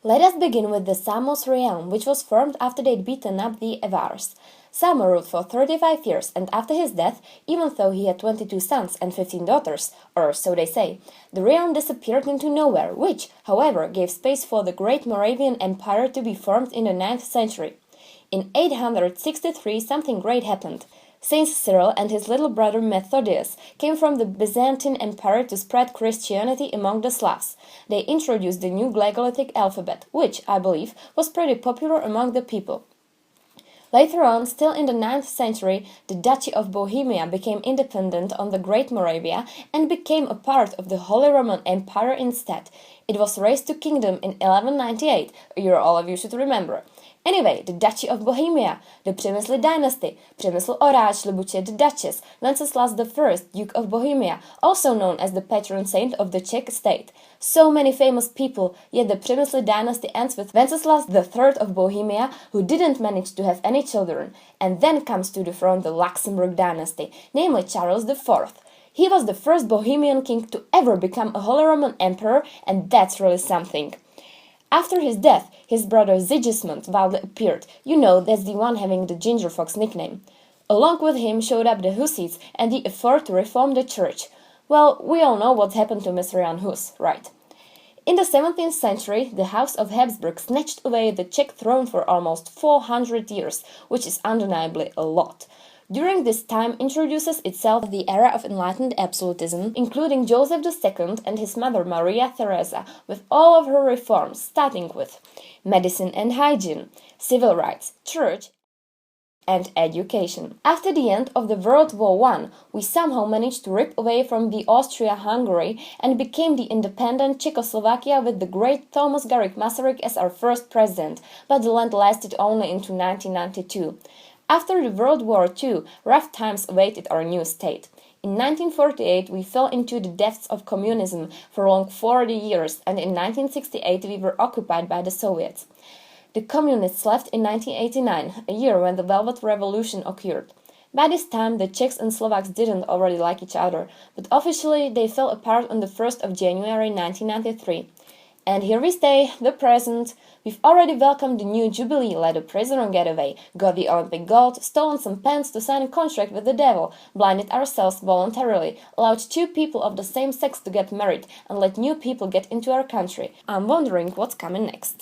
Let us begin with the Samos realm, which was formed after they'd beaten up the Avars. Samo ruled for 35 years, and after his death, even though he had 22 sons and 15 daughters, or so they say, the realm disappeared into nowhere, which, however, gave space for the Great Moravian Empire to be formed in the 9th century. In 863, something great happened. Saint Cyril and his little brother Methodius came from the Byzantine Empire to spread Christianity among the Slavs. They introduced the new Glagolitic alphabet, which, I believe, was pretty popular among the people. Later on, still in the 9th century, the Duchy of Bohemia became independent on the Great Moravia and became a part of the Holy Roman Empire instead. It was raised to kingdom in 1198, a year all of you should remember. Anyway, the Duchy of Bohemia, the Přemysl dynasty, Přemysl Oráč, Lubuče the Duchess, Wenceslas I, Duke of Bohemia, also known as the patron saint of the Czech state. So many famous people, yet the Přemysl dynasty ends with Wenceslas III of Bohemia, who didn't manage to have any children. And then comes to the throne the Luxembourg dynasty, namely Charles IV. He was the first Bohemian king to ever become a Holy Roman Emperor, and that's really something. After his death, his brother Sigismund wildly appeared. You know, that's the one having the Ginger Fox nickname. Along with him showed up the Hussites and the effort to reform the church. Well, we all know what happened to Mr. Jan Hus, right? In the 17th century, the House of Habsburg snatched away the Czech throne for almost 400 years, which is undeniably a lot. During this time introduces itself the era of enlightened absolutism, including Joseph II and his mother Maria Theresa, with all of her reforms, starting with medicine and hygiene, civil rights, church, and education. After the end of the World War I, we somehow managed to rip away from the Austria-Hungary and became the independent Czechoslovakia with the great Thomas Garrick Masaryk as our first president, but the land lasted only into 1992. After the World War II, rough times awaited our new state. In 1948, we fell into the depths of communism for a long 40 years, and in 1968 we were occupied by the Soviets. The communists left in 1989, a year when the Velvet Revolution occurred. By this time, the Czechs and Slovaks didn't already like each other, but officially they fell apart on the 1st of January 1993. And here we stay, the present. We've already welcomed the new Jubilee, let a prisoner get away, got the Olympic gold, stolen some pens to sign a contract with the devil, blinded ourselves voluntarily, allowed two people of the same sex to get married, and let new people get into our country. I'm wondering what's coming next.